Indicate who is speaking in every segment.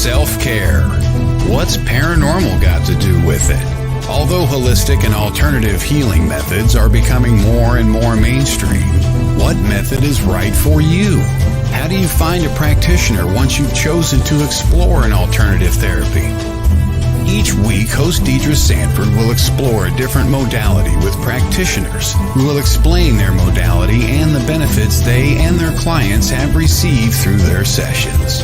Speaker 1: Self-care. What's paranormal got to do with it? Although holistic and alternative healing methods are becoming more and more mainstream, what method is right for you? How do you find a practitioner once you've chosen to explore an alternative therapy? Each week, host Deidre Sanford will explore a different modality with practitioners who will explain their modality and the benefits they and their clients have received through their sessions.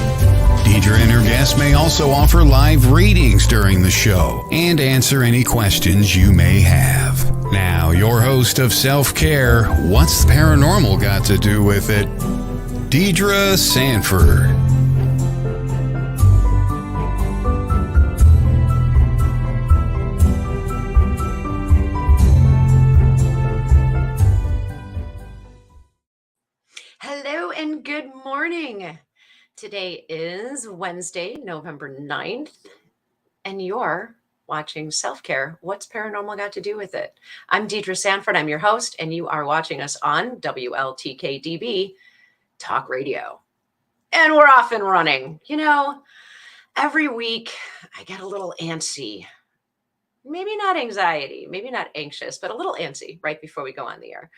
Speaker 1: Deidre and her guests may also offer live readings during the show and answer any questions you may have. Now, your host of Self-Care, What's Paranormal Got to Do with It? Deidre Sanford.
Speaker 2: Hello and good morning. Today is Wednesday, November 9th, and you're watching Self-Care. What's Paranormal Got to Do with It? I'm Deidre Sanford. I'm your host, and you are watching us on WLTK-DB Talk Radio. And we're off and running. You know, every week I get a little antsy. Maybe not anxiety, maybe not anxious, but a little antsy right before we go on the air.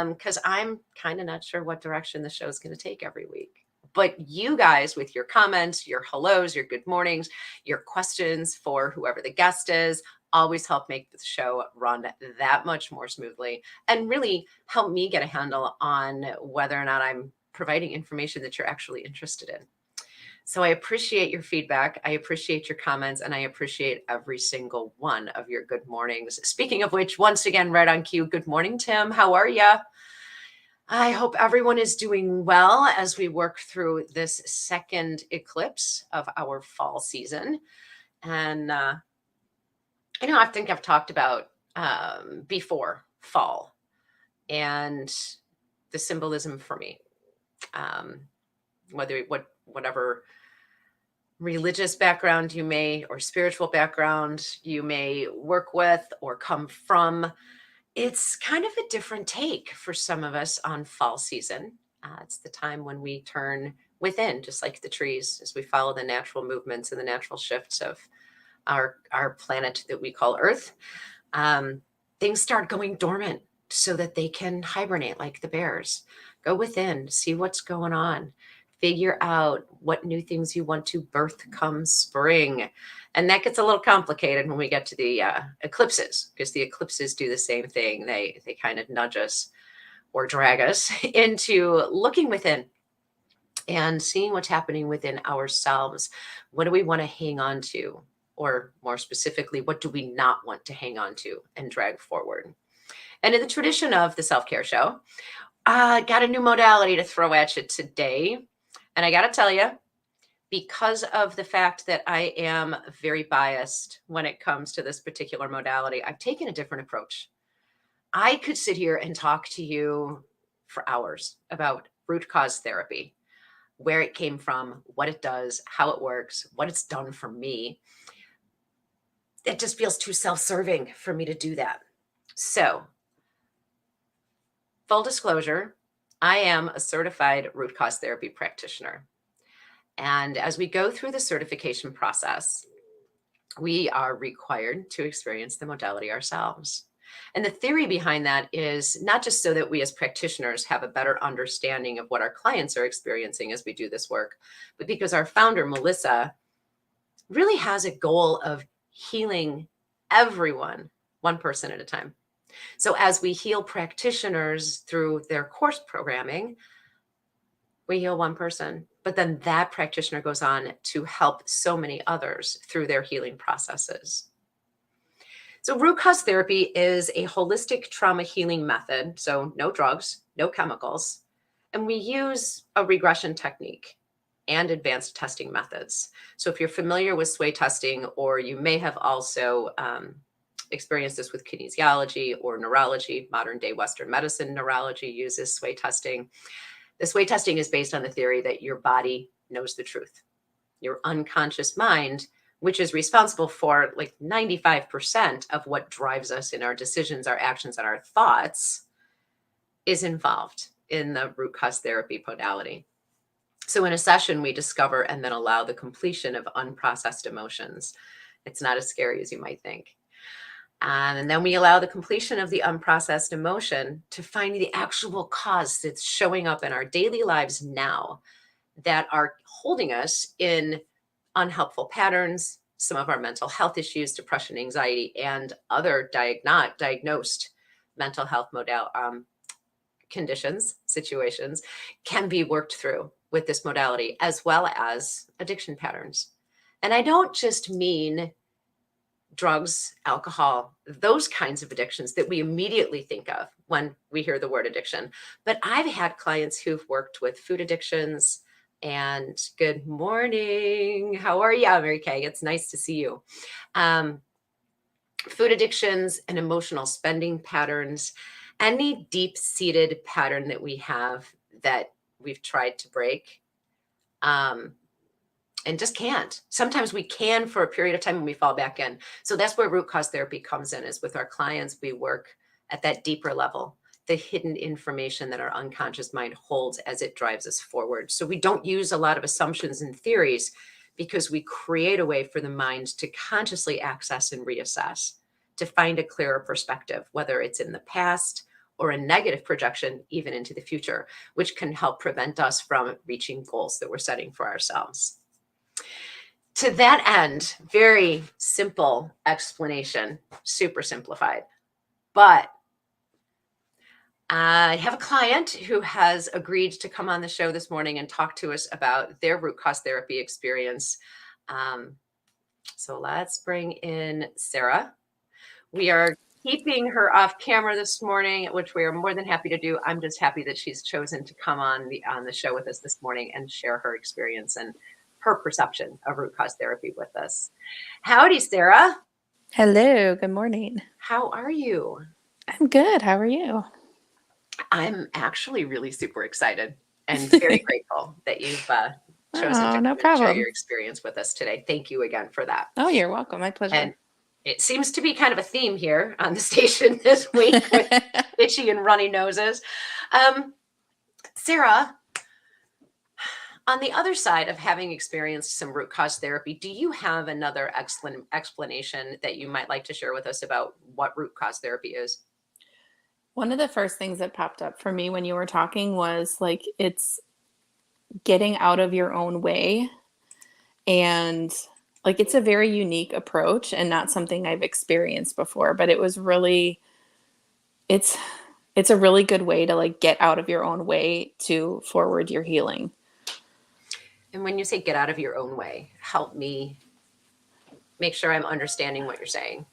Speaker 2: Because I'm kind of not sure what direction the show is going to take every week. But you guys, with your comments, your hellos, your good mornings, your questions for whoever the guest is, always help make the show run that much more smoothly and really help me get a handle on whether or not I'm providing information that you're actually interested in. So I appreciate your feedback. I appreciate your comments, and I appreciate every single one of your good mornings. Speaking of which, once again, right on cue, good morning, Tim. How are you? I hope everyone is doing well as we work through this second eclipse of our fall season. And, I think I've talked about before fall and the symbolism for me, whatever religious background you may, or spiritual background you may work with or come from. It's kind of a different take for some of us on fall season. It's the time when we turn within, just like the trees, as we follow the natural movements and the natural shifts of our planet that we call Earth. Things start going dormant so that they can hibernate like the bears. Go within, see what's going on. Figure out what new things you want to birth come spring. And that gets a little complicated when we get to the eclipses, because the eclipses do the same thing. They kind of nudge us or drag us into looking within and seeing what's happening within ourselves. What do we want to hang on to? Or more specifically, what do we not want to hang on to and drag forward? And in the tradition of the Self-Care Show, I got a new modality to throw at you today. And I got to tell you, because of the fact that I am very biased when it comes to this particular modality, I've taken a different approach. I could sit here and talk to you for hours about root cause therapy, where it came from, what it does, how it works, what it's done for me. It just feels too self-serving for me to do that. So, full disclosure, I am a certified root cause therapy practitioner. And as we go through the certification process, we are required to experience the modality ourselves. And the theory behind that is not just so that we as practitioners have a better understanding of what our clients are experiencing as we do this work, but because our founder, Melissa, really has a goal of healing everyone, one person at a time. So as we heal practitioners through their course programming, we heal one person, but then that practitioner goes on to help so many others through their healing processes. So root cause therapy is a holistic trauma healing method. So no drugs, no chemicals, and we use a regression technique and advanced testing methods. So if you're familiar with sway testing, or you may have also experienced this with kinesiology or neurology, modern day Western medicine neurology uses sway testing. The sway testing is based on the theory that your body knows the truth. Your unconscious mind, which is responsible for like 95% of what drives us in our decisions, our actions, and our thoughts, is involved in the root cause therapy modality. So in a session, we discover and then allow the completion of unprocessed emotions. It's not as scary as you might think. And then we allow the completion of the unprocessed emotion to find the actual cause that's showing up in our daily lives now that are holding us in unhelpful patterns, some of our mental health issues, depression, anxiety, and other diagnosed mental health conditions, situations can be worked through with this modality, as well as addiction patterns. And I don't just mean drugs, alcohol, those kinds of addictions that we immediately think of when we hear the word addiction. But I've had clients who've worked with food addictions. And good morning. How are you, Mary Kay? It's nice to see you. Food addictions and emotional spending patterns, any deep-seated pattern that we have that we've tried to break. And just can't. Sometimes we can for a period of time and we fall back in. So that's where root cause therapy comes in, is with our clients, we work at that deeper level, the hidden information that our unconscious mind holds as it drives us forward. So we don't use a lot of assumptions and theories because we create a way for the mind to consciously access and reassess, to find a clearer perspective, whether it's in the past or a negative projection, even into the future, which can help prevent us from reaching goals that we're setting for ourselves. To that end, very simple explanation, super simplified. But I have a client who has agreed to come on the show this morning and talk to us about their root cause therapy experience. So let's bring in Sarah. We are keeping her off camera this morning, which we are more than happy to do. I'm just happy that she's chosen to come on the show with us this morning and share her experience and her perception of root cause therapy with us. Howdy, Sarah.
Speaker 3: Hello, good morning.
Speaker 2: How are you?
Speaker 3: I'm good. How are you?
Speaker 2: I'm actually really super excited and very grateful that you've chosen to
Speaker 3: no
Speaker 2: share
Speaker 3: problem.
Speaker 2: your experience with us today. Thank you again for that.
Speaker 3: Oh, you're welcome. My pleasure.
Speaker 2: And it seems to be kind of a theme here on the station this week with itchy and runny noses. Sarah, on the other side of having experienced some root cause therapy, do you have another explanation that you might like to share with us about what root cause therapy is?
Speaker 3: One of the first things that popped up for me when you were talking was like it's getting out of your own way. And like it's a very unique approach and not something I've experienced before, but it was really it's a really good way to like get out of your own way to forward your healing.
Speaker 2: And when you say get out of your own way, help me make sure I'm understanding what you're saying.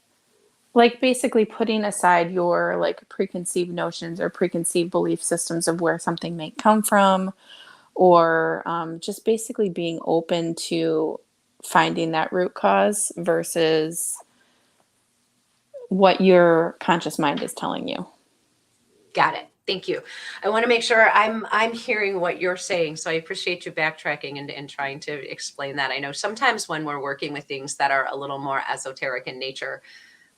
Speaker 3: Like basically putting aside your like preconceived notions or preconceived belief systems of where something may come from, or just basically being open to finding that root cause versus what your conscious mind is telling you.
Speaker 2: Got it. Thank you. I want to make sure I'm hearing what you're saying. So I appreciate you backtracking and trying to explain that. I know sometimes when we're working with things that are a little more esoteric in nature,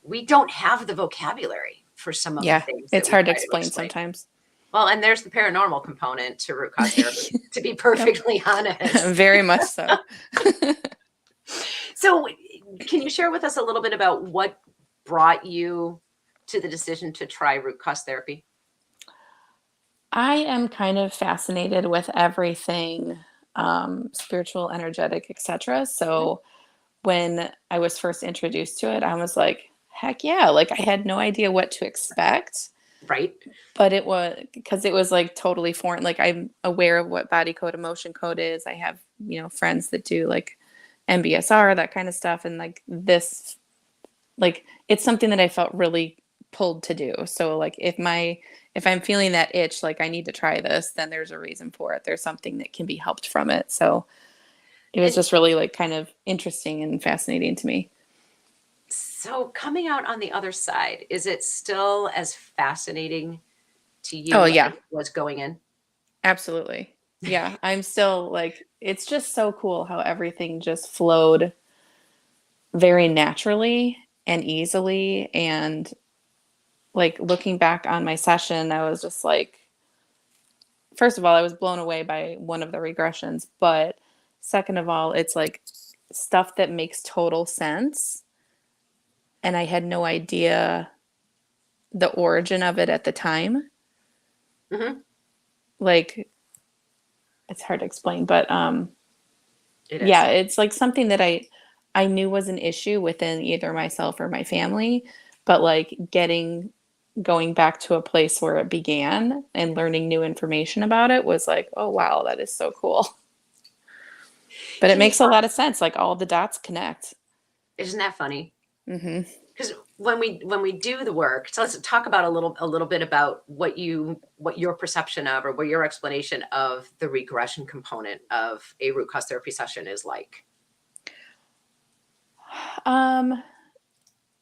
Speaker 2: we don't have the vocabulary for some of the things.
Speaker 3: It's hard to explain sometimes.
Speaker 2: Well, and there's the paranormal component to root cause therapy, to be perfectly honest.
Speaker 3: Very much so.
Speaker 2: So can you share with us a little bit about what brought you to the decision to try root cause therapy?
Speaker 3: I am kind of fascinated with everything spiritual, energetic, etc. So when I was first introduced to it, I was like, heck yeah. Like I had no idea what to expect.
Speaker 2: Right.
Speaker 3: But it was because it was like totally foreign. Like I'm aware of what body code, emotion code is. I have, friends that do like MBSR, that kind of stuff. And like this, like it's something that I felt really pulled to do. So like if I'm feeling that itch, like I need to try this, then there's a reason for it. There's something that can be helped from it. So it was just really like kind of interesting and fascinating to me.
Speaker 2: So coming out on the other side, is it still as fascinating to you
Speaker 3: as it
Speaker 2: was going in?
Speaker 3: Absolutely. Yeah. I'm still like, it's just so cool how everything just flowed very naturally and easily. And like looking back on my session, I was just like, first of all, I was blown away by one of the regressions, but second of all, it's like stuff that makes total sense. And I had no idea the origin of it at the time.
Speaker 2: Mm-hmm.
Speaker 3: Like, it's hard to explain, but
Speaker 2: It
Speaker 3: yeah,
Speaker 2: is.
Speaker 3: it's like something that I knew was an issue within either myself or my family, but like going back to a place where it began and learning new information about it was like, oh wow, that is so cool. But it
Speaker 2: Can you
Speaker 3: makes a
Speaker 2: talk?
Speaker 3: lot of sense. Like all the dots connect.
Speaker 2: Isn't that funny?
Speaker 3: Hmm.
Speaker 2: Because when we do the work, so let's talk about a little bit about what your perception of, or what your explanation of the regression component of a root cause therapy session is like.
Speaker 3: Um,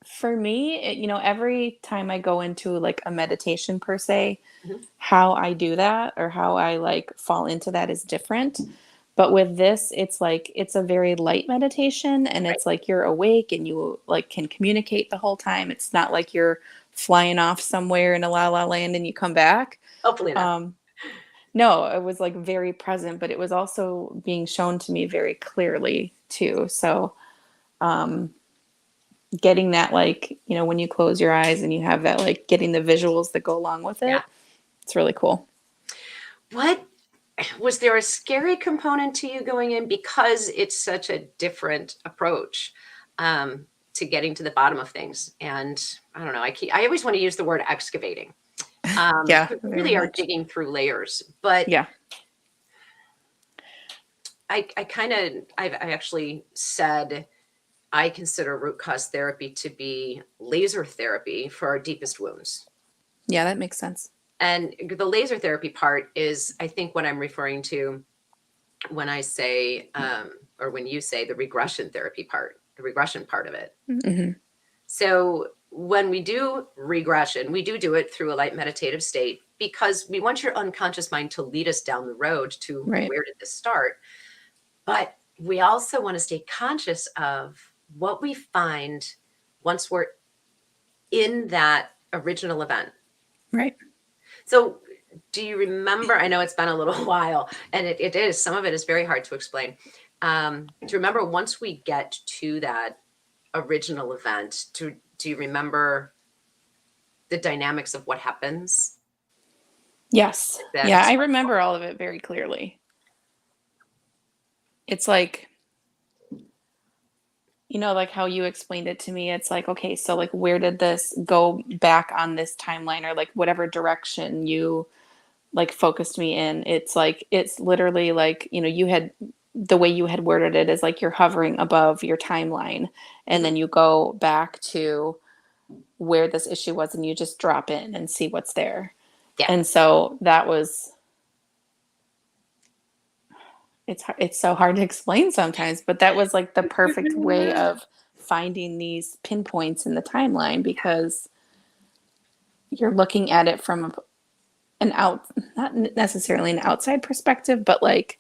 Speaker 3: for me, every time I go into like a meditation per se,
Speaker 2: Mhm.
Speaker 3: how I do that or how I like fall into that is different. But with this, it's like it's a very light meditation and
Speaker 2: Right.
Speaker 3: it's like you're awake and you like can communicate the whole time. It's not like you're flying off somewhere in a la la land and you come back.
Speaker 2: Hopefully not.
Speaker 3: Um, no, it was like very present, but it was also being shown to me very clearly too. So, um, getting that like, when you close your eyes and you have that like getting the visuals that go along with
Speaker 2: Yeah.
Speaker 3: it, it's really cool.
Speaker 2: What was there a scary component to you going in, because it's such a different approach to getting to the bottom of things? And I don't know. I always want to use the word excavating.
Speaker 3: Yeah,
Speaker 2: We
Speaker 3: very
Speaker 2: really are
Speaker 3: much.
Speaker 2: digging through layers, but
Speaker 3: Yeah.
Speaker 2: I actually said I consider root cause therapy to be laser therapy for our deepest wounds.
Speaker 3: Yeah, that makes sense.
Speaker 2: And the laser therapy part is, I think, what I'm referring to when I say, or when you say the regression therapy part, the regression part of it.
Speaker 3: Hmm.
Speaker 2: So when we do regression, we do it through a light meditative state, because we want your unconscious mind to lead us down the road to
Speaker 3: Right.
Speaker 2: where did this start. But we also want to stay conscious of what we find once we're in that original event.
Speaker 3: Right.
Speaker 2: So do you remember? I know it's been a little while, and it is, some of it is very hard to explain. Do you remember once we get to that original event, do you remember the dynamics of what happens?
Speaker 3: Yes.
Speaker 2: Is that
Speaker 3: Yeah, I
Speaker 2: explainable?
Speaker 3: remember all of it very clearly. It's like, like how you explained it to me. It's like, okay, so like where did this go back on this timeline, or like whatever direction you like focused me in? It's like it's literally like, you had the way you had worded it is like you're hovering above your timeline and
Speaker 2: Mhm.
Speaker 3: then you go back to where this issue was and you just drop in and see what's there.
Speaker 2: Yeah.
Speaker 3: And so that was it's so hard to explain sometimes, but that was like the perfect way of finding these pinpoints in the timeline, because you're looking at it from not necessarily an outside perspective, but like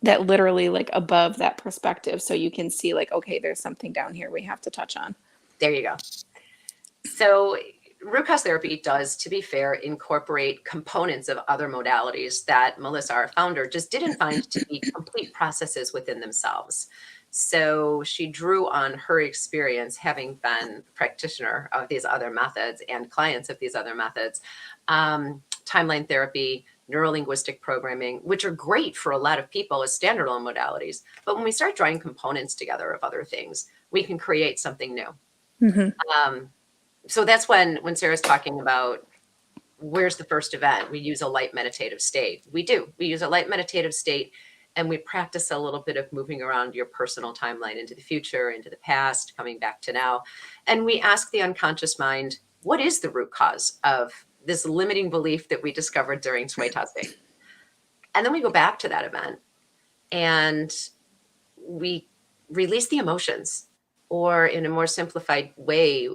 Speaker 3: that literally like above that perspective. So you can see like, okay, there's something down here we have to touch on.
Speaker 2: There you go. So root cause therapy does, to be fair, incorporate components of other modalities that Melissa, our founder, just didn't find to be complete processes within themselves. So she drew on her experience, having been a practitioner of these other methods and clients of these other methods, timeline therapy, neurolinguistic programming, which are great for a lot of people as standalone modalities. But when we start drawing components together of other things, we can create something new.
Speaker 3: Mm-hmm.
Speaker 2: So that's when Sarah's talking about where's the first event, we use a light meditative state. We use a light meditative state, and we practice a little bit of moving around your personal timeline into the future, into the past, coming back to now. And we ask the unconscious mind, what is the root cause of this limiting belief that we discovered during sway testing? And then we go back to that event and we release the emotions, or in a more simplified way,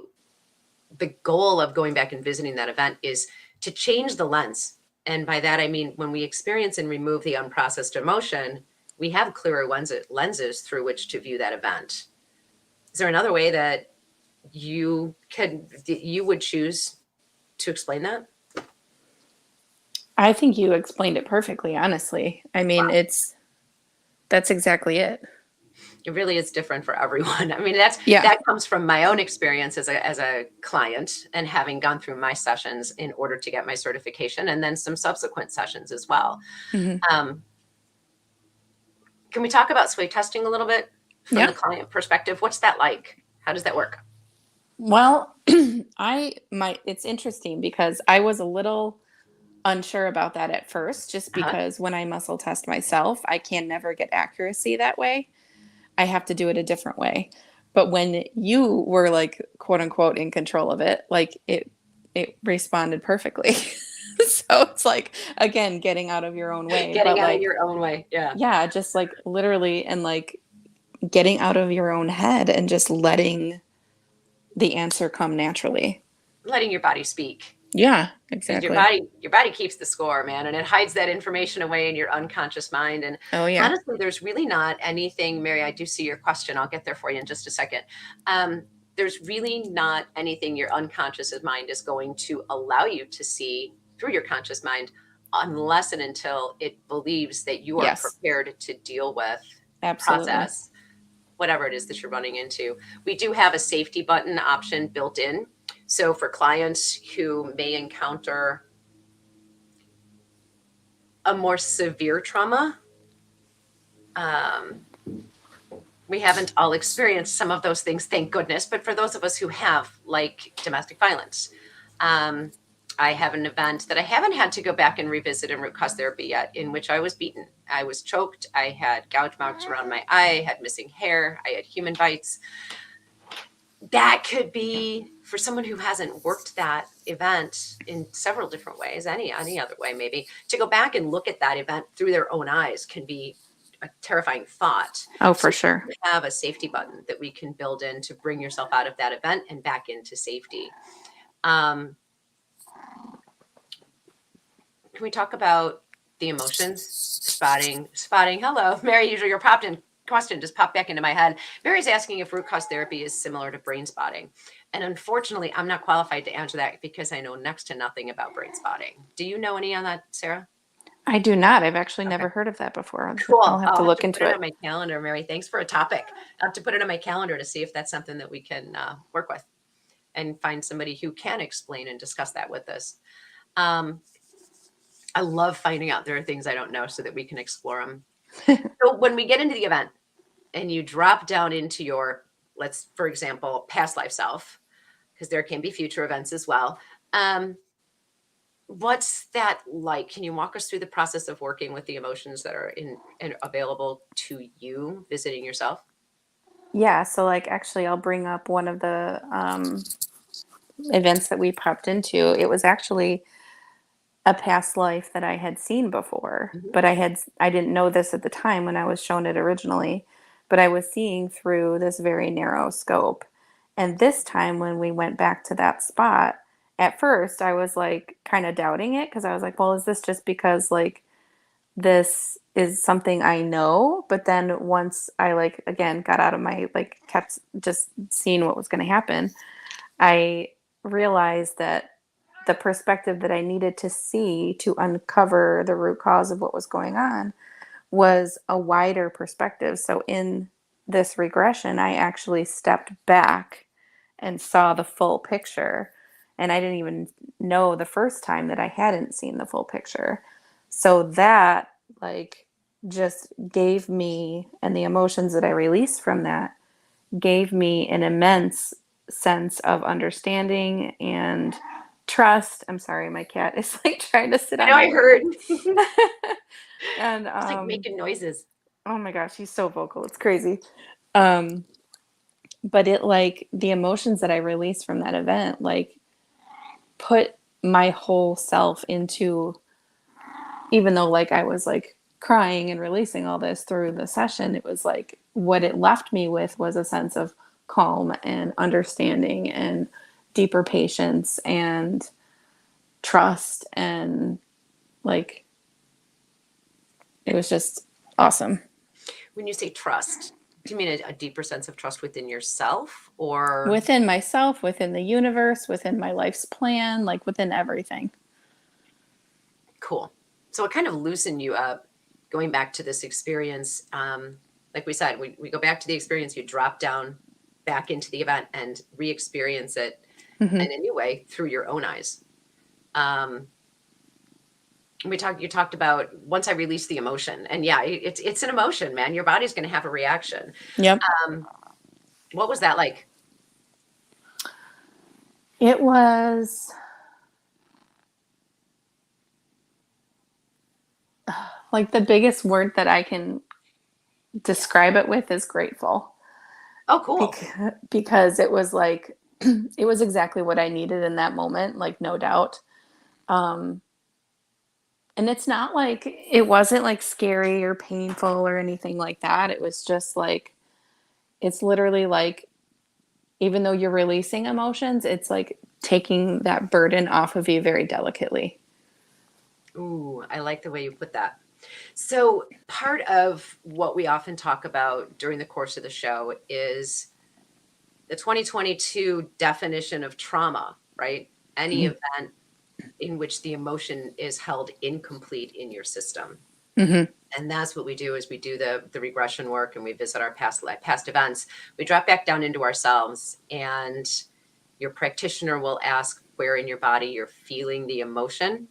Speaker 2: the goal of going back and visiting that event is to change the lens. And by that, I mean, when we experience and remove the unprocessed emotion, we have clearer lenses through which to view that event. Is there another way that you would choose to explain that?
Speaker 3: I think you explained it perfectly, honestly. I mean,
Speaker 2: Wow.
Speaker 3: that's exactly it.
Speaker 2: It really is different for everyone. I mean,
Speaker 3: Yeah.
Speaker 2: that comes from my own experience as a client and having gone through my sessions in order to get my certification, and then some subsequent sessions as well.
Speaker 3: Hmm.
Speaker 2: Um, can we talk about sway testing a little bit from the
Speaker 3: Yeah.
Speaker 2: client perspective? What's that like? How does that work?
Speaker 3: Well, it's interesting because I was a little unsure about that at first, just
Speaker 2: Uh-huh.
Speaker 3: because when I muscle test myself, I can never get accuracy that way. I have to do it a different way. But when you were like quote unquote in control of it, like it responded perfectly. So it's like again getting out of your own way,
Speaker 2: Getting
Speaker 3: but
Speaker 2: out of
Speaker 3: like
Speaker 2: your own way. Yeah.
Speaker 3: yeah, just like literally and like getting out of your own head and just letting the answer come naturally.
Speaker 2: Letting your body speak.
Speaker 3: Yeah,
Speaker 2: Because
Speaker 3: exactly.
Speaker 2: your body keeps the score, man, and it hides that information away in your unconscious mind. And
Speaker 3: Oh yeah.
Speaker 2: honestly, there's really not anything, Mary. I do see your question. I'll get there for you in just a second. Um, there's really not anything your unconscious mind is going to allow you to see through your conscious mind, unless and until it believes that you are
Speaker 3: Yes,
Speaker 2: prepared to deal with,
Speaker 3: absolutely.
Speaker 2: process whatever it is that you're running into. We do have a safety button option built in. So for clients who may encounter a more severe trauma, um, we haven't all experienced some of those things, thank goodness. But for those of us who have, like domestic violence, um, I have an event that I haven't had to go back and revisit in root cause therapy yet, in which I was beaten. I was choked. I had gouge marks around my eye, had missing hair. I had human bites. That could be for someone who hasn't worked that event in several different ways, any other way, maybe to go back and look at that event through their own eyes can be a terrifying thought.
Speaker 3: Oh,
Speaker 2: So
Speaker 3: for sure.
Speaker 2: we have a safety button that we can build in to bring yourself out of that event and back into safety. Um, can we talk about the emotions? Spotting. Hello, Mary. Usually your popped in question just popped back into my head. Mary's asking if root cause therapy is similar to brain spotting. And unfortunately, I'm not qualified to answer that because I know next to nothing about brain spotting. Do you know any on that, Sarah?
Speaker 3: I do not. I've actually
Speaker 2: Okay.
Speaker 3: never heard of that before. I'll
Speaker 2: Cool.
Speaker 3: have to
Speaker 2: I'll have
Speaker 3: look
Speaker 2: to put
Speaker 3: into
Speaker 2: it
Speaker 3: it.
Speaker 2: on my calendar, Mary. Thanks for a topic. I'll have to put it on my calendar to see if that's something that we can work with and find somebody who can explain and discuss that with us. I love finding out there are things I don't know so that we can explore them. So when we get into the event and you drop down into your, let's, for example, past life self, because there can be future events as well. What's that like? Can you walk us through the process of working with the emotions that are in available to you, visiting yourself?
Speaker 3: Yeah, so like actually I'll bring up one of the events that we popped into. It was actually a past life that I had seen before,
Speaker 2: Mhm.
Speaker 3: but I didn't know this at the time when I was shown it originally, but I was seeing through this very narrow scope. And this time when we went back to that spot, at first I was like kind of doubting it because I was like, well, is this just because like this is something I know? But then once I like again got out of my like kept just seeing what was going to happen, I realized that the perspective that I needed to see to uncover the root cause of what was going on was a wider perspective. So in this regression, I actually stepped back and saw the full picture. And I didn't even know the first time that I hadn't seen the full picture. So that, like, just gave me, and the emotions that I released from that gave me an immense sense of understanding and trust. I'm sorry, my cat is like trying to sit
Speaker 2: I know
Speaker 3: on
Speaker 2: I
Speaker 3: my
Speaker 2: heard.
Speaker 3: lap.
Speaker 2: It's
Speaker 3: And
Speaker 2: like making noises.
Speaker 3: oh my gosh, he's so vocal. It's crazy. Um but it like the emotions that I released from that event like put my whole self into, even though like I was like crying and releasing all this through the session, it was like what it left me with was a sense of calm and understanding and deeper patience and trust, and like it was just awesome.
Speaker 2: When you say trust, do you mean a deeper sense of trust within yourself or
Speaker 3: Within myself, within the universe, within my life's plan, like within everything.
Speaker 2: Cool. So it kind of loosened you up going back to this experience. Like we said, we go back to the experience, you drop down back into the event and re-experience it in a new way through your own eyes. You talked about once I release the emotion, and yeah, it's an emotion, man. Your body's going to have a reaction.
Speaker 3: Yep.
Speaker 2: What was that like?
Speaker 3: It was like the biggest word that I can describe it with is grateful.
Speaker 2: Oh, cool.
Speaker 3: Because it was like, it was exactly what I needed in that moment, like no doubt. And it's not like, it wasn't like scary or painful or anything like that. It was just like, it's literally like, even though you're releasing emotions, it's like taking that burden off of you very delicately.
Speaker 2: Ooh, I like the way you put that. So part of what we often talk about during the course of the show is the 2022 definition of trauma, right? Any event in which the emotion is held incomplete in your system. And that's what we do is we do the regression work and we visit our past events. We drop back down into ourselves, and your practitioner will ask where in your body you're feeling the emotion,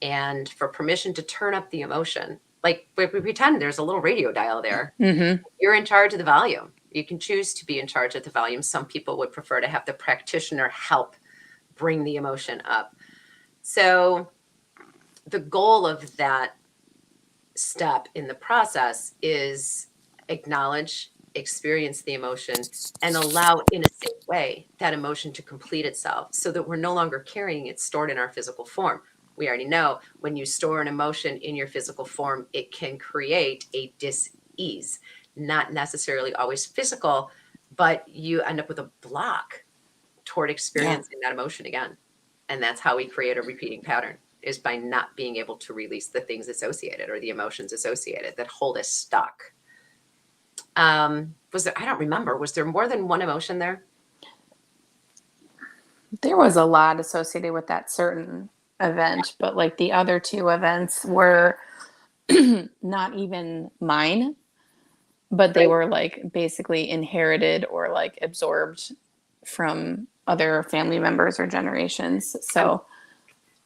Speaker 2: and for permission to turn up the emotion. Like we pretend there's a little radio dial there. You're in charge of the volume. You can choose to be in charge of the volume. Some people would prefer to have the practitioner help bring the emotion up. So the goal of that step in the process is acknowledge, experience the emotion, and allow in a safe way that emotion to complete itself so that we're no longer carrying it stored in our physical form. We already know when you store an emotion in your physical form, it can create a dis-ease, not necessarily always physical, but you end up with a block toward experiencing that emotion again. And that's how we create a repeating pattern, is by not being able to release the things associated or the emotions associated that hold us stuck. I don't remember, was there more than one emotion there?
Speaker 3: There was a lot associated with that certain event, but like the other two events were not even mine, but they were like basically inherited or like absorbed from other family members or generations. So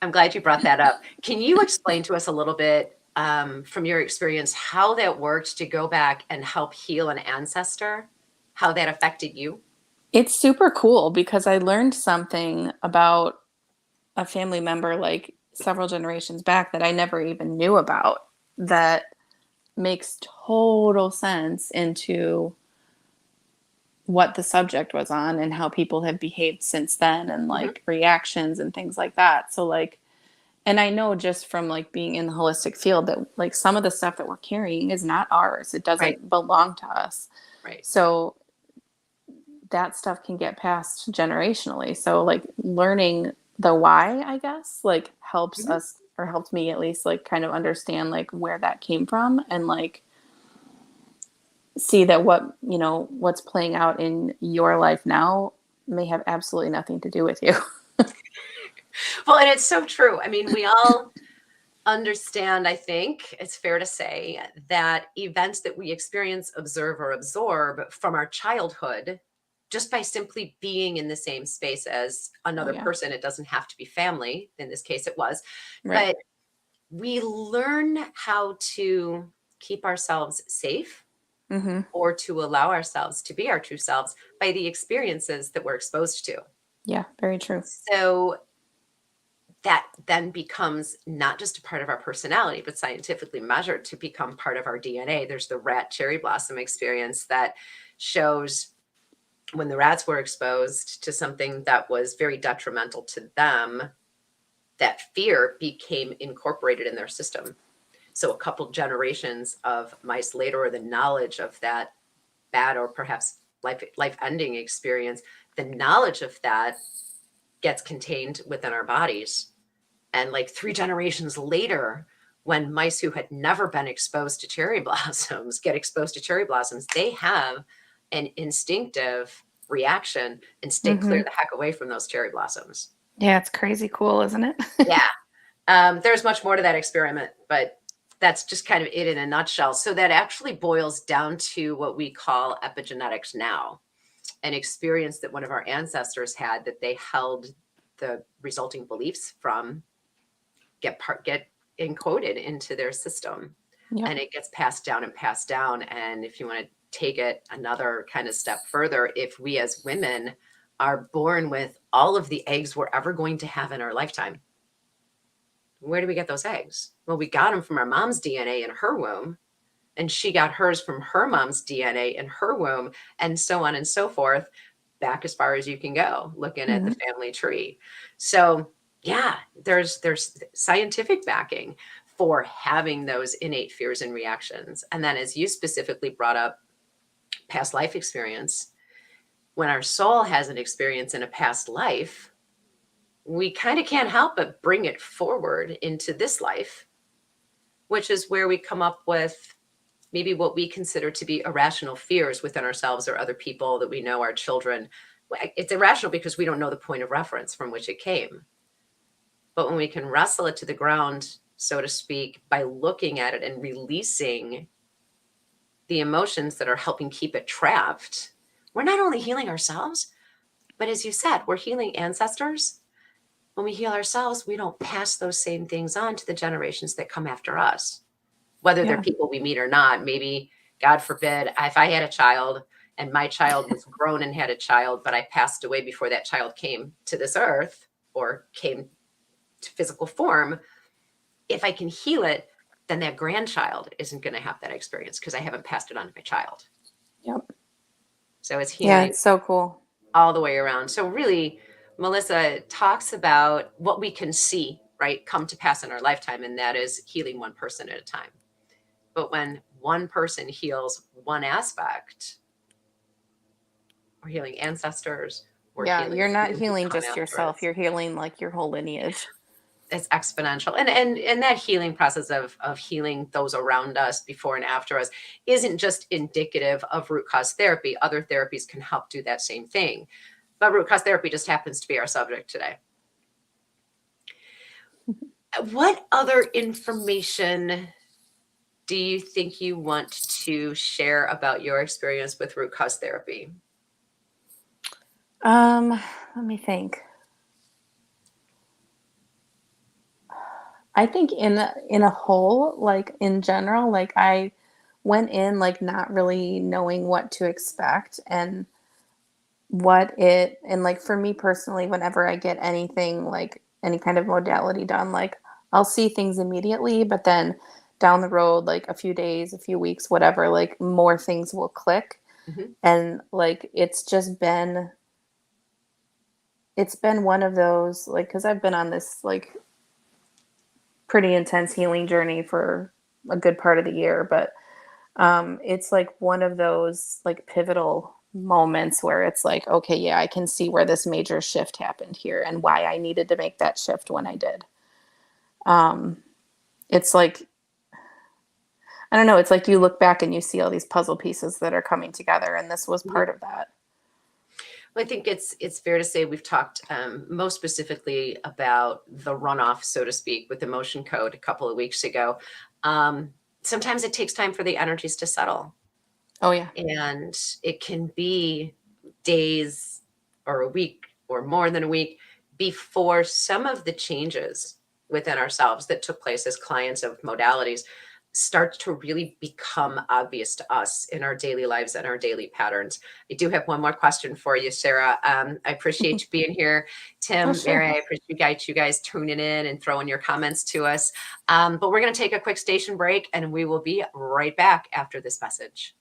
Speaker 2: I'm glad you brought that up. Can you explain to us a little bit from your experience how that worked to go back and help heal an ancestor, how that affected you?
Speaker 3: it's super cool because I learned something about a family member like several generations back that I never even knew about, that makes total sense into what the subject was on and how people have behaved since then, and like reactions and things like that. So like, and I know just from like being in the holistic field that like some of the stuff that we're carrying is not ours. It doesn't belong to us.
Speaker 2: Right.
Speaker 3: So that stuff can get passed generationally. So like learning the why, I guess, like helps us, or helped me at least, like kind of understand like where that came from, and like see that what, you know, what's playing out in your life now may have absolutely nothing to do with you.
Speaker 2: Well, and it's so true. I mean, we all understand, I think it's fair to say, that events that we experience, observe, or absorb from our childhood, just by simply being in the same space as another person, it doesn't have to be family. In this case, it was. But we learn how to keep ourselves safe or to allow ourselves to be our true selves by the experiences that we're exposed to.
Speaker 3: Yeah, very true.
Speaker 2: So that then becomes not just a part of our personality, but scientifically measured to become part of our DNA. There's the rat cherry blossom experience that shows when the rats were exposed to something that was very detrimental to them, that fear became incorporated in their system. So a couple generations of mice later, or the knowledge of that bad or perhaps life-ending experience, the knowledge of that gets contained within our bodies. And like 3 generations later, when mice who had never been exposed to cherry blossoms get exposed to cherry blossoms, they have an instinctive reaction and stay clear the heck away from those cherry blossoms.
Speaker 3: Yeah, it's crazy cool, isn't it?
Speaker 2: Yeah. There's much more to that experiment, but that's just kind of it in a nutshell. So that actually boils down to what we call epigenetics now, an experience that one of our ancestors had that they held the resulting beliefs from get encoded into their system.
Speaker 3: Yep.
Speaker 2: And it gets passed down and passed down. And if you want to take it another kind of step further, if we as women are born with all of the eggs we're ever going to have in our lifetime, where do we get those eggs? Well, we got them from our mom's DNA in her womb, and she got hers from her mom's DNA in her womb, and so on and so forth, back as far as you can go, looking at the family tree. So yeah, there's scientific backing for having those innate fears and reactions. And then, as you specifically brought up, past life experience, when our soul has an experience in a past life, we kind of can't help but bring it forward into this life, which is where we come up with maybe what we consider to be irrational fears within ourselves or other people that we know, our children. It's irrational because we don't know the point of reference from which it came. But when we can wrestle it to the ground, so to speak, by looking at it and releasing the emotions that are helping keep it trapped, we're not only healing ourselves, but as you said, we're healing ancestors. When we heal ourselves, we don't pass those same things on to the generations that come after us, whether they're people we meet or not. Maybe, God forbid, if I had a child and my child was grown and had a child, but I passed away before that child came to this earth or came to physical form, if I can heal it, then that grandchild isn't going to have that experience because I haven't passed it on to my child.
Speaker 3: Yep.
Speaker 2: So it's healing.
Speaker 3: Yeah, it's so cool.
Speaker 2: All the way around. So really, Melissa talks about what we can see, right, come to pass in our lifetime, and that is healing one person at a time. But when one person heals one aspect, we're healing ancestors.
Speaker 3: You're not healing just yourself. You're healing like your whole lineage.
Speaker 2: It's exponential. And that healing process of healing those around us before and after us isn't just indicative of root cause therapy. Other therapies can help do that same thing. But root cause therapy just happens to be our subject today. What other information do you think you want to share about your experience with root cause therapy?
Speaker 3: Let me think. I think in a whole, like in general, like I went in like not really knowing what to expect and like for me personally, whenever I get anything like any kind of modality done, like I'll see things immediately, but then down the road, like a few days, a few weeks, whatever, like more things will click.
Speaker 2: Mm-hmm.
Speaker 3: And like it's been one of those, like, because I've been on this like pretty intense healing journey for a good part of the year, but it's like one of those like pivotal moments where it's like, okay, yeah, I can see where this major shift happened here and why I needed to make that shift when I did. It's like, I don't know, it's like you look back and you see all these puzzle pieces that are coming together, and this was part of that.
Speaker 2: Well, I think it's fair to say we've talked most specifically about the runoff, so to speak, with the motion code a couple of weeks ago. Sometimes it takes time for the energies to settle.
Speaker 3: Oh, yeah.
Speaker 2: And it can be days or a week or more than a week before some of the changes within ourselves that took place as clients of modalities start to really become obvious to us in our daily lives and our daily patterns. I do have one more question for you, Sarah. I appreciate you being here. Tim, Mary, I appreciate you guys tuning in and throwing your comments to us. But we're going to take a quick station break, and we will be right back after this message.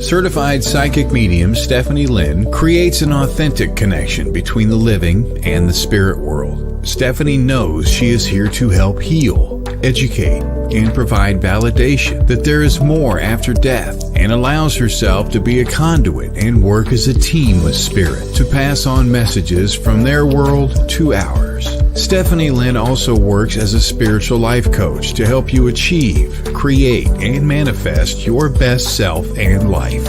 Speaker 1: Certified psychic medium Stephanie Lynn creates an authentic connection between the living and the spirit world. Stephanie knows she is here to help heal, educate, and provide validation that there is more after death, and allows herself to be a conduit and work as a team with spirit to pass on messages from their world to ours. Stephanie Lynn also works as a spiritual life coach to help you achieve, create, and manifest your best self and life.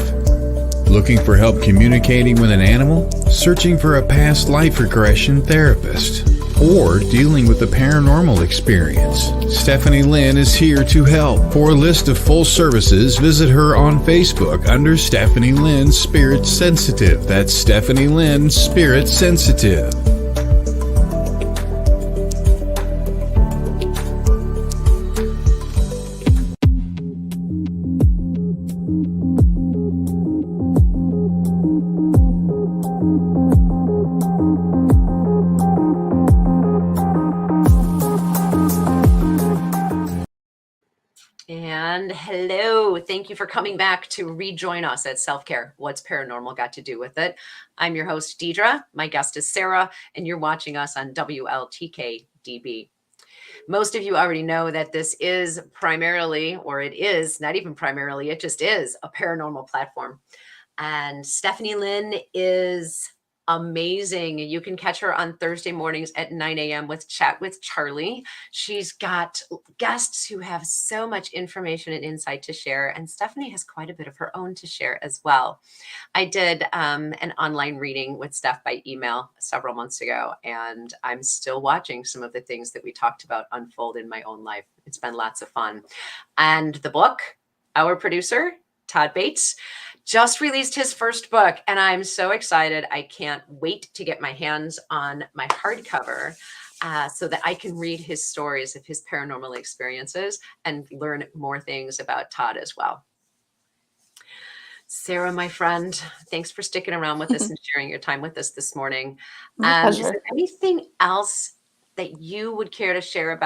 Speaker 1: Looking for help communicating with an animal? Searching for a past life regression therapist? Or dealing with a paranormal experience? Stephanie Lynn is here to help. For a list of full services, visit her on Facebook under Stephanie Lynn Spirit Sensitive. That's Stephanie Lynn Spirit Sensitive.
Speaker 2: And hello, thank you for coming back to rejoin us at Self-Care. What's Paranormal Got to Do with It? I'm your host, Deidre. My guest is Sarah, and you're watching us on WLTK-DB. Most of you already know that this is primarily, or it is not even primarily, it just is a paranormal platform. And Stephanie Lynn is amazing. You can catch her on Thursday mornings at 9 a.m. with Chat with Charlie. She's got guests who have so much information and insight to share, and Stephanie has quite a bit of her own to share as well. I did an online reading with Steph by email several months ago, and I'm still watching some of the things that we talked about unfold in my own life. It's been lots of fun. And the book, our producer, Todd Bates, just released his first book, and I'm so excited. I can't wait to get my hands on my hardcover so that I can read his stories of his paranormal experiences and learn more things about Todd as well. Sarah, my friend, thanks for sticking around with us and sharing your time with us this morning. Is there anything else that you would care to share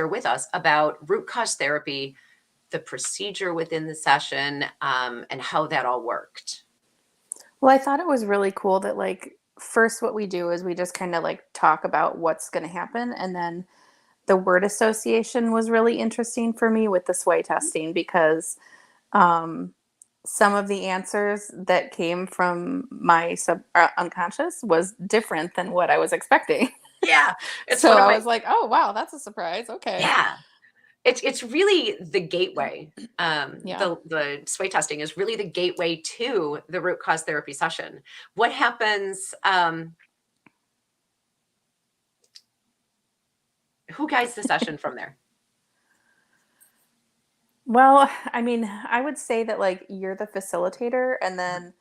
Speaker 2: with us about root cause therapy, the procedure within the session, and how that all worked?
Speaker 3: Well, I thought it was really cool that, like, first what we do is we just kind of like talk about what's going to happen. And then the word association was really interesting for me with the sway testing, because some of the answers that came from my unconscious was different than what I was expecting.
Speaker 2: Yeah.
Speaker 3: So I was like, oh, wow, that's a surprise. Okay.
Speaker 2: Yeah. It's really the gateway.
Speaker 3: Yeah.
Speaker 2: The sway testing is really the gateway to the root cause therapy session. What happens? Who guides the session from there?
Speaker 3: Well, I mean, I would say that, like, you're the facilitator, and then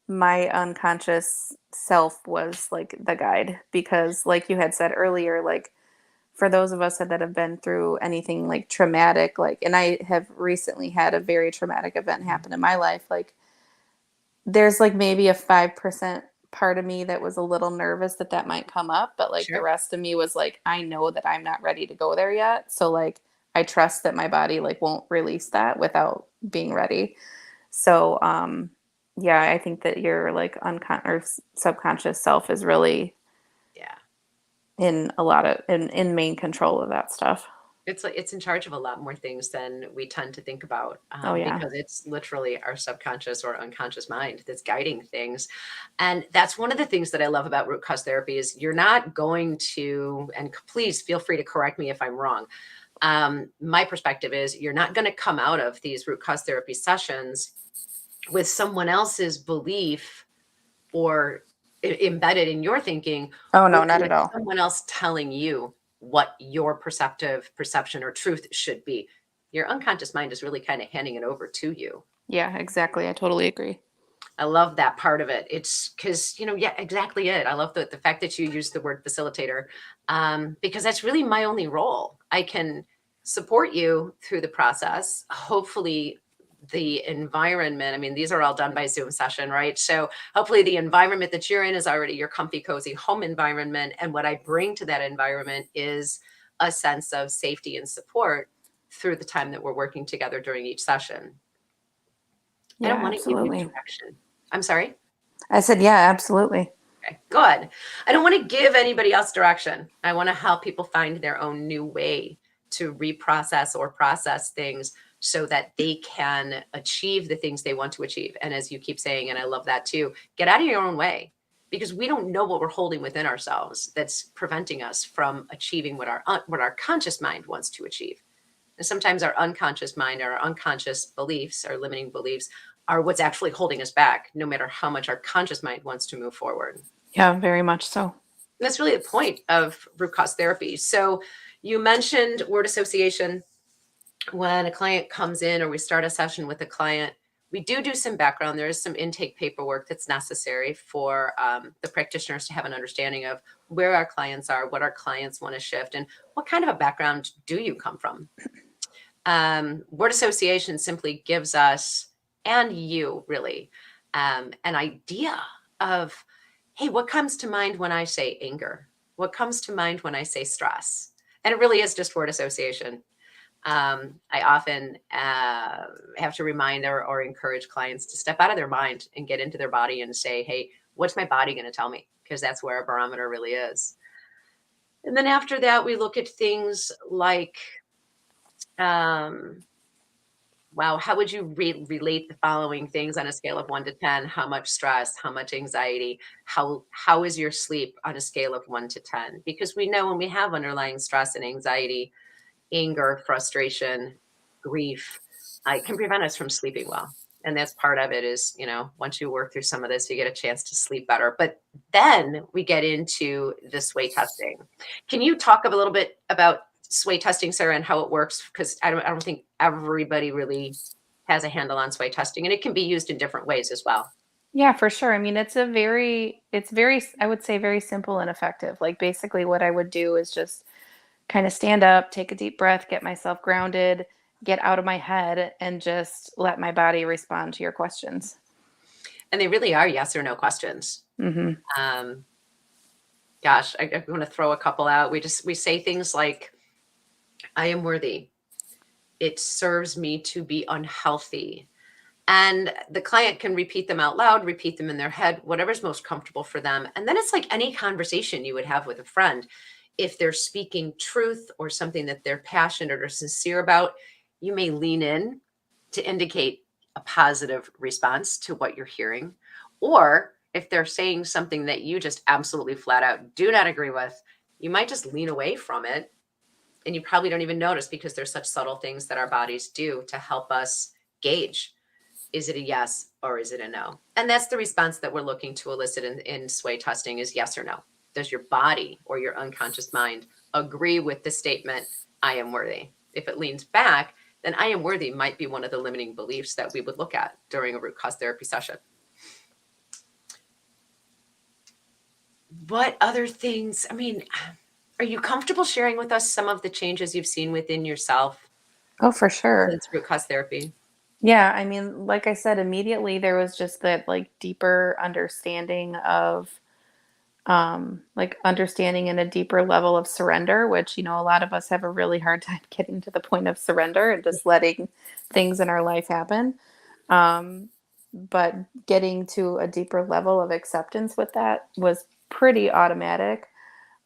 Speaker 3: my unconscious self was like the guide, because like you had said earlier, like, for those of us that have been through anything like traumatic, like, and I have recently had a very traumatic event happen in my life, like, there's like maybe a 5% part of me that was a little nervous that might come up, but like the rest of me was like, I know that I'm not ready to go there yet. So like, I trust that my body like won't release that without being ready. So, yeah, I think that your like or subconscious self is really in a lot of in main control of that stuff.
Speaker 2: It's in charge of a lot more things than we tend to think about, because it's literally our subconscious or unconscious mind that's guiding things. And that's one of the things that I love about root cause therapy is you're not going to, and please feel free to correct me if I'm wrong. My perspective is you're not going to come out of these root cause therapy sessions with someone else's belief or embedded in your thinking.
Speaker 3: Oh, no, not at all.
Speaker 2: Someone else telling you what your perception or truth should be. Your unconscious mind is really kind of handing it over to you.
Speaker 3: Yeah, exactly. I totally agree.
Speaker 2: I love that part of it. It's because, yeah, exactly it. I love the fact that you use the word facilitator, because that's really my only role. I can support you through the process. Hopefully the environment, I mean, these are all done by Zoom session, right? So hopefully the environment that you're in is already your comfy, cozy home environment. And what I bring to that environment is a sense of safety and support through the time that we're working together during each session. I
Speaker 3: Yeah,
Speaker 2: don't want to give you
Speaker 3: absolutely.
Speaker 2: direction. I'm sorry?
Speaker 3: I said, yeah, absolutely.
Speaker 2: Okay, good. I don't want to give anybody else direction. I want to help people find their own new way to reprocess or process things so that they can achieve the things they want to achieve. And as you keep saying, and I love that too, get out of your own way, because we don't know what we're holding within ourselves that's preventing us from achieving what our conscious mind wants to achieve. And sometimes our unconscious mind or our unconscious beliefs, our limiting beliefs, are what's actually holding us back, no matter how much our conscious mind wants to move forward.
Speaker 3: Yeah, very much so.
Speaker 2: And that's really the point of root cause therapy. So you mentioned word association. When a client comes in or we start a session with a client, we do some background. There is some intake paperwork that's necessary for the practitioners to have an understanding of where our clients are, what our clients want to shift, and what kind of a background do you come from. Word association simply gives us, and you really, an idea of, hey, what comes to mind when I say anger? What comes to mind when I say stress? And it really is just word association. I often have to remind or encourage clients to step out of their mind and get into their body and say, hey, what's my body going to tell me? Because that's where a barometer really is. And then after that, we look at things like, um, wow, how would you relate the following things on a scale of 1 to 10? How much stress, how much anxiety, how is your sleep on a scale of 1 to 10? Because we know when we have underlying stress and anxiety, anger, frustration, grief, it can prevent us from sleeping well. And that's part of it is, once you work through some of this, you get a chance to sleep better. But then we get into the sway testing. Can you talk a little bit about sway testing, Sarah, and how it works? Because I don't think everybody really has a handle on sway testing, and it can be used in different ways as well.
Speaker 3: Yeah, for sure. I mean, it's very, I would say very simple and effective. Like basically what I would do is just kind of stand up, take a deep breath, get myself grounded, get out of my head, and just let my body respond to your questions.
Speaker 2: And they really are yes or no questions.
Speaker 3: Hmm.
Speaker 2: Um, gosh, I'm going to throw a couple out. We say things like, I am worthy. It serves me to be unhealthy. And the client can repeat them out loud, repeat them in their head, whatever's most comfortable for them. And then it's like any conversation you would have with a friend. If they're speaking truth or something that they're passionate or sincere about, you may lean in to indicate a positive response to what you're hearing. Or if they're saying something that you just absolutely flat out do not agree with, you might just lean away from it. And you probably don't even notice, because there's such subtle things that our bodies do to help us gauge, is it a yes or is it a no? And that's the response that we're looking to elicit in sway testing, is yes or no. Does your body or your unconscious mind agree with the statement, I am worthy? If it leans back, then I am worthy might be one of the limiting beliefs that we would look at during a root cause therapy session. What other things? I mean, are you comfortable sharing with us some of the changes you've seen within yourself
Speaker 3: Oh, for sure.
Speaker 2: since root cause therapy?
Speaker 3: Yeah, I mean, like I said, immediately there was just that like deeper understanding of like understanding in a deeper level of surrender, which, a lot of us have a really hard time getting to the point of surrender and just letting things in our life happen. Um, but getting to a deeper level of acceptance with that was pretty automatic.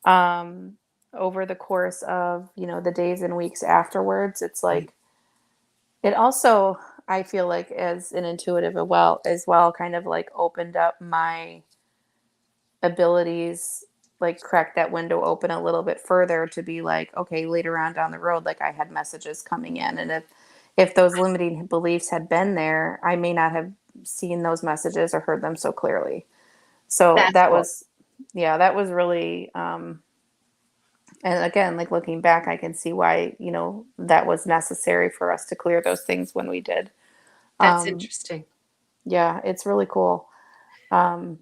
Speaker 3: Um, over the course of, the days and weeks afterwards, it's like, it also, I feel like as an intuitive as well, kind of like opened up my abilities, like cracked that window open a little bit further to be like, okay, later on down the road, like I had messages coming in. And if those limiting beliefs had been there, I may not have seen those messages or heard them so clearly. So
Speaker 2: That's
Speaker 3: that
Speaker 2: cool.
Speaker 3: was, yeah, that was really, and again, like looking back, I can see why, that was necessary for us to clear those things when we did.
Speaker 2: That's
Speaker 3: Um,
Speaker 2: interesting.
Speaker 3: yeah, it's really cool. Um,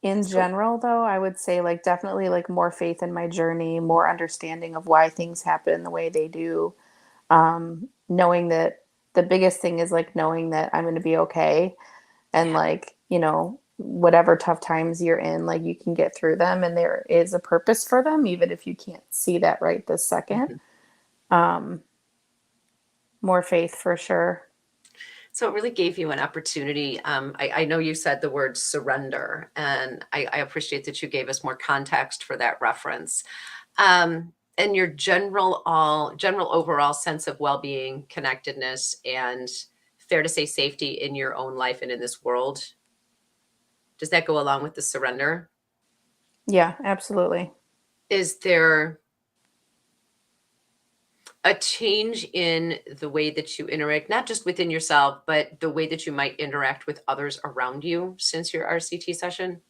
Speaker 3: in
Speaker 2: So
Speaker 3: general, though, I would say like definitely like more faith in my journey, more understanding of why things happen the way they do. Knowing that the biggest thing is like knowing that I'm going to be okay. And
Speaker 2: yeah.
Speaker 3: like, whatever tough times you're in, like you can get through them and there is a purpose for them, even if you can't see that right this second.
Speaker 2: Mhm.
Speaker 3: Um, more faith for sure.
Speaker 2: So it really gave you an opportunity. I know you said the word surrender, and I appreciate that you gave us more context for that reference. And your general overall sense of well-being, connectedness, and fair to say safety in your own life and in this world. Does that go along with the surrender?
Speaker 3: Yeah, absolutely.
Speaker 2: Is there a change in the way that you interact, not just within yourself, but the way that you might interact with others around you since your RCT session?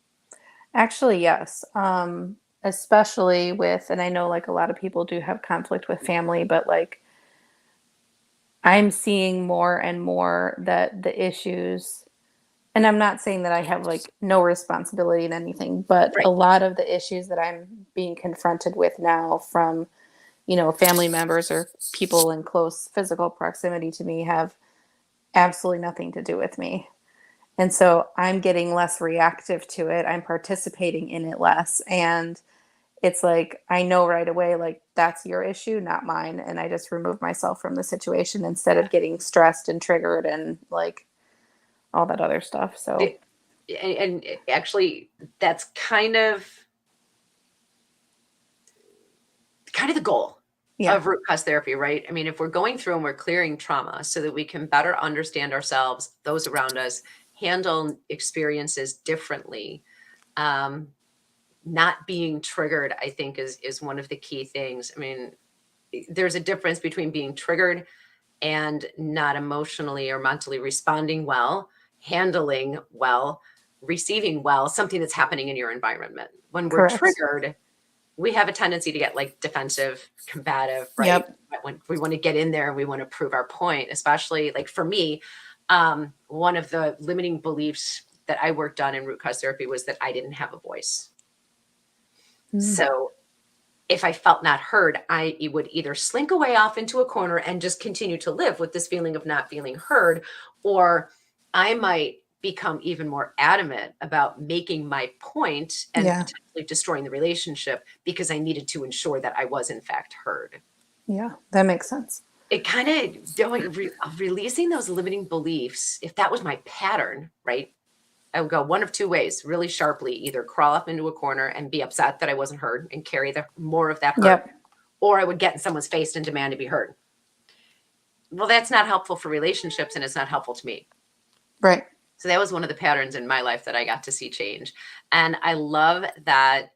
Speaker 3: Actually, yes. Especially with, and I know like a lot of people do have conflict with family, but like I'm seeing more and more that the issues, and I'm not saying that I have like no responsibility in anything, but a
Speaker 2: Right.
Speaker 3: lot of the issues that I'm being confronted with now from, family members or people in close physical proximity to me have absolutely nothing to do with me. And so I'm getting less reactive to it. I'm participating in it less. And it's like, I know right away, like, that's your issue, not mine. And I just remove myself from the situation instead of getting stressed and triggered and like all that other stuff. So,
Speaker 2: And actually, that's kind of the goal
Speaker 3: yeah,
Speaker 2: of root cause therapy, right? I mean, if we're going through and we're clearing trauma so that we can better understand ourselves, those around us, handle experiences differently, um, not being triggered, I think is one of the key things. I mean, there's a difference between being triggered and not emotionally or mentally responding well, handling well, receiving well, something that's happening in your environment. When we're
Speaker 3: correct.
Speaker 2: triggered, we have a tendency to get like defensive, combative, right?
Speaker 3: Yep.
Speaker 2: When we want to get in there and we want to prove our point, especially like for me, one of the limiting beliefs that I worked on in root cause therapy was that I didn't have a voice.
Speaker 3: Mm.
Speaker 2: So if I felt not heard, I would either slink away off into a corner and just continue to live with this feeling of not feeling heard, or I might become even more adamant about making my point and
Speaker 3: Yeah.
Speaker 2: potentially destroying the relationship because I needed to ensure that I was in fact heard.
Speaker 3: Yeah. That makes sense.
Speaker 2: It kind of releasing those limiting beliefs. If that was my pattern, right? I would go one of two ways, really sharply, either crawl up into a corner and be upset that I wasn't heard and carry the more of that hurt,
Speaker 3: Yep.
Speaker 2: or I would get in someone's face and demand to be heard. Well, that's not helpful for relationships and it's not helpful to me.
Speaker 3: Right.
Speaker 2: So that was one of the patterns in my life that I got to see change. And I love that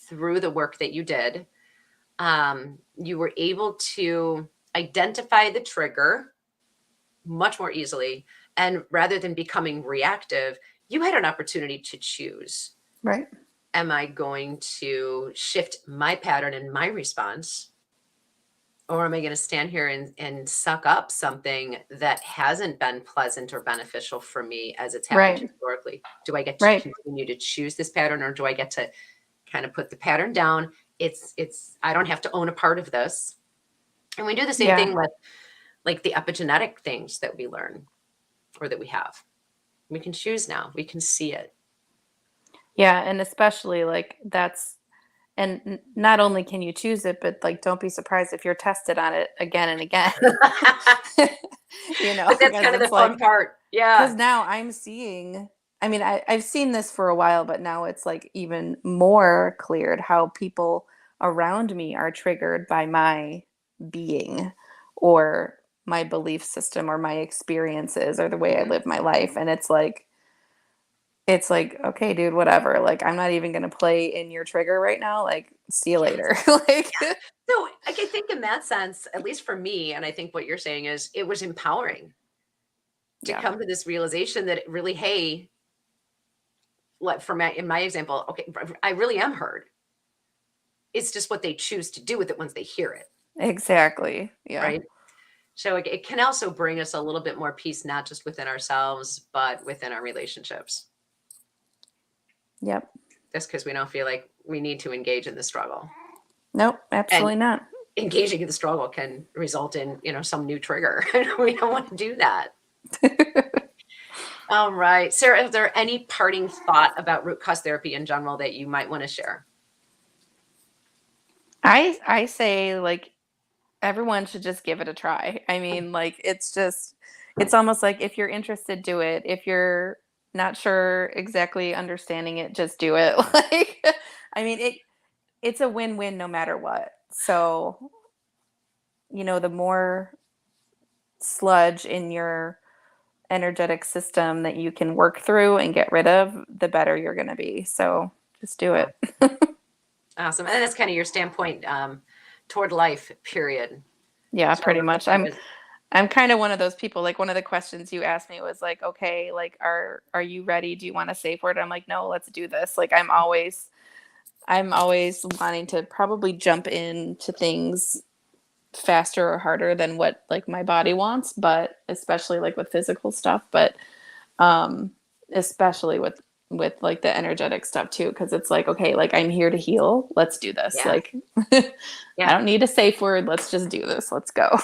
Speaker 2: through the work that you did, you were able to identify the trigger much more easily. And rather than becoming reactive, you had an opportunity to choose.
Speaker 3: Right.
Speaker 2: Am I going to shift my pattern and my response? Or am I going to stand here and suck up something that hasn't been pleasant or beneficial for me as it's happened
Speaker 3: Right.
Speaker 2: historically? Do I get to
Speaker 3: Right.
Speaker 2: continue to choose this pattern, or do I get to kind of put the pattern down? I don't have to own a part of this. And we do the same
Speaker 3: Yeah.
Speaker 2: thing with like the epigenetic things that we learn or that we have. We can choose now. We can see it.
Speaker 3: Yeah. And especially like and not only can you choose it, but like don't be surprised if you're tested on it again and again.
Speaker 2: But that's
Speaker 3: Because
Speaker 2: kind of the
Speaker 3: it's
Speaker 2: fun
Speaker 3: like,
Speaker 2: part.
Speaker 3: because
Speaker 2: Yeah.
Speaker 3: now I'm seeing, I mean, I've seen this for a while, but now it's like even more cleared how people around me are triggered by my being or my belief system or my experiences or the way I
Speaker 2: Mhm.
Speaker 3: live my life. And it's like, okay, dude, whatever. Like, I'm not even going to play in your trigger right now. Like, see you
Speaker 2: Yes.
Speaker 3: later. Like,
Speaker 2: So I think in that sense, at least for me, and I think what you're saying is it was empowering to
Speaker 3: yeah,
Speaker 2: come to this realization that really, hey, what in my example, okay, I really am heard. It's just what they choose to do with it once they hear it,
Speaker 3: exactly. Yeah.
Speaker 2: right? So it can also bring us a little bit more peace, not just within ourselves, but within our relationships.
Speaker 3: Yep.
Speaker 2: Just because we don't feel like we need to engage in the struggle.
Speaker 3: Nope,
Speaker 2: And
Speaker 3: absolutely not.
Speaker 2: engaging in the struggle can result in, some new trigger. We don't want to do that. All right. Sarah, is there any parting thought about root cause therapy in general that you might want to share?
Speaker 3: I say like everyone should just give it a try. I mean, like it's almost like if you're interested, do it. If you're not sure exactly understanding it, just do it. Like, I mean, it's a win-win no matter what. So, the more sludge in your energetic system that you can work through and get rid of, the better you're going to be. So just do it.
Speaker 2: Awesome. And that's kind of your standpoint toward life, period.
Speaker 3: Yeah,
Speaker 2: So
Speaker 3: pretty much. I'm kind of one of those people. Like, one of the questions you asked me was like, okay, like, are you ready? Do you want a safe word? I'm like, no, let's do this. Like, I'm always wanting to probably jump into things faster or harder than what like my body wants, but especially like with physical stuff, but especially with like the energetic stuff too, because it's like, okay, like, I'm here to heal, let's do this.
Speaker 2: Yeah.
Speaker 3: Like,
Speaker 2: Yeah.
Speaker 3: I don't need a safe word, let's just do this, let's go.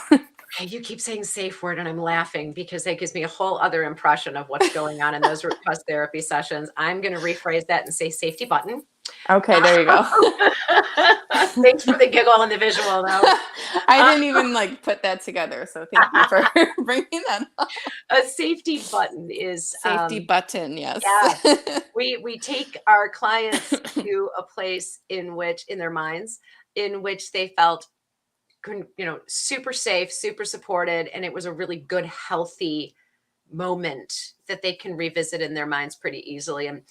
Speaker 2: You keep saying safe word and I'm laughing because that gives me a whole other impression of what's going on in those root cause therapy sessions. I'm going to rephrase that and say safety button.
Speaker 3: Okay, there you go.
Speaker 2: Thanks for the giggle and the visual though.
Speaker 3: I didn't even like put that together, so thank you for bringing that up.
Speaker 2: A safety button is
Speaker 3: Safety button, yes.
Speaker 2: Yeah. We take our clients to a place in their minds, in which they felt, super safe, super supported, and it was a really good, healthy moment that they can revisit in their minds pretty easily. And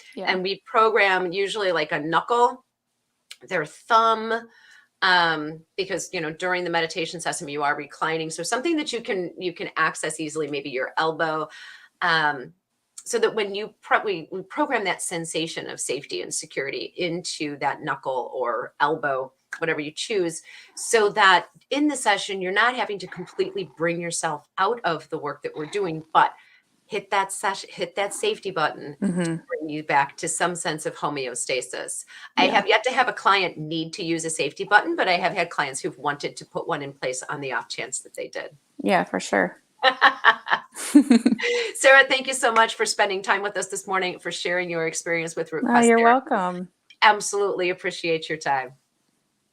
Speaker 2: we program usually like a knuckle, their thumb, because during the meditation session you are reclining, so something that you can access easily, maybe your elbow, so that when we program that sensation of safety and security into that knuckle or elbow, whatever you choose, so that in the session you're not having to completely bring yourself out of the work that we're doing, but hit that safety button to bring you back to some sense of homeostasis. I have yet to have a client need to use a safety button, but I have had clients who've wanted to put one in place on the off chance that they did.
Speaker 3: Yeah, for sure.
Speaker 2: Sarah, thank you so much for spending time with us this morning, for sharing your experience with root cause therapy.
Speaker 3: You're welcome.
Speaker 2: Absolutely appreciate your time.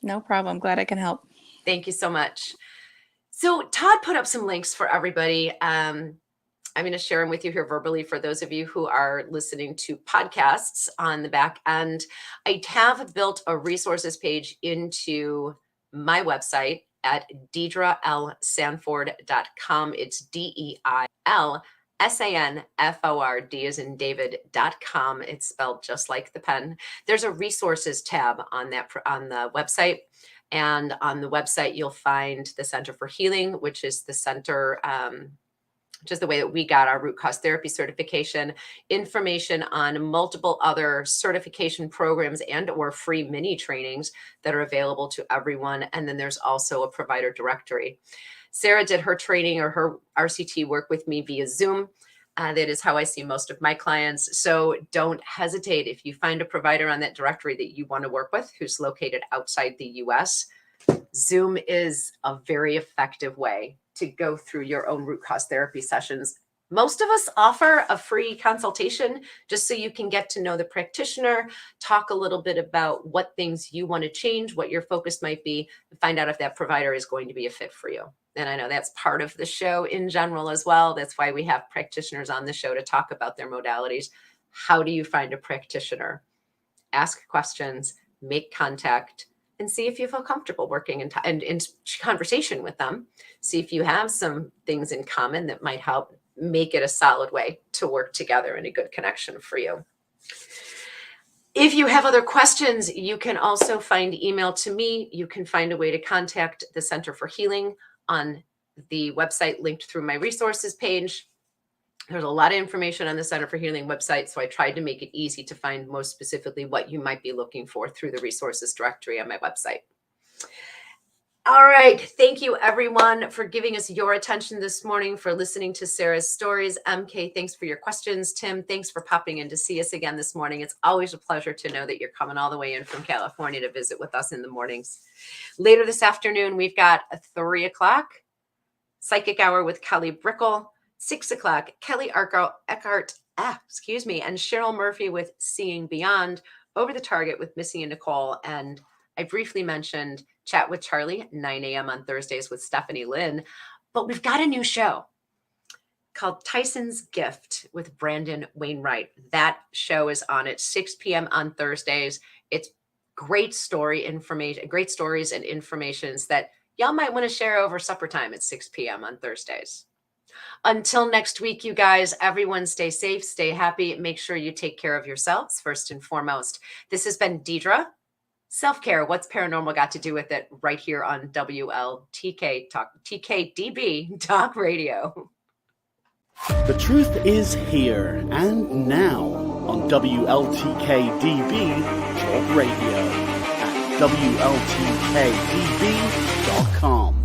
Speaker 3: No problem. Glad I can help.
Speaker 2: Thank you so much. So Todd put up some links for everybody. I'm going to share them with you here verbally for those of you who are listening to podcasts on the back end. I have built a resources page into my website at DeidreLSanford.com. It's DeilSanford as in David.com. It's spelled just like the pen. There's a resources tab on the website. And on the website, you'll find the Center for Healing, which is the center, which is the way that we got our root cause therapy certification, information on multiple other certification programs and or free mini trainings that are available to everyone. And then there's also a provider directory. Sarah did her training or her RCT work with me via Zoom. That is how I see most of my clients. So don't hesitate if you find a provider on that directory that you want to work with who's located outside the US. Zoom is a very effective way to go through your own root cause therapy sessions. Most of us offer a free consultation just so you can get to know the practitioner, talk a little bit about what things you want to change, what your focus might be, and find out if that provider is going to be a fit for you. And I know that's part of the show in general as well. That's why we have practitioners on the show to talk about their modalities. How do you find a practitioner? Ask questions, make contact, and see if you feel comfortable working in conversation with them. See if you have some things in common that might help make it a solid way to work together and a good connection for you. If you have other questions, you can also find email to me. You can find a way to contact the Center for Healing on the website linked through my resources page. There's a lot of information on the Center for Healing website, so I tried to make it easy to find most specifically what you might be looking for through the resources directory on my website. All right. Thank you, everyone, for giving us your attention this morning, for listening to Sarah's stories. MK, thanks for your questions. Tim, thanks for popping in to see us again this morning. It's always a pleasure to know that you're coming all the way in from California to visit with us in the mornings. Later this afternoon, we've got a 3 o'clock psychic hour with Kelly Brickle. 6 o'clock, Kelly Eckhart, and Cheryl Murphy with Seeing Beyond, Over the Target with Missy and Nicole. And I briefly mentioned Chat with Charlie, 9 a.m. on Thursdays with Stephanie Lynn. But we've got a new show called Tyson's Gift with Brandon Wainwright. That show is on at 6 p.m. on Thursdays. It's great stories and informations that y'all might want to share over supper time at 6 p.m. on Thursdays. Until next week, you guys, everyone stay safe, stay happy. Make sure you take care of yourselves first and foremost. This has been Deidre. Self-care, what's paranormal got to do with it, right here on WLTK-DB Talk Radio.
Speaker 4: The truth is here and now on WLTK-DB Talk Radio at WLTK-DB.com.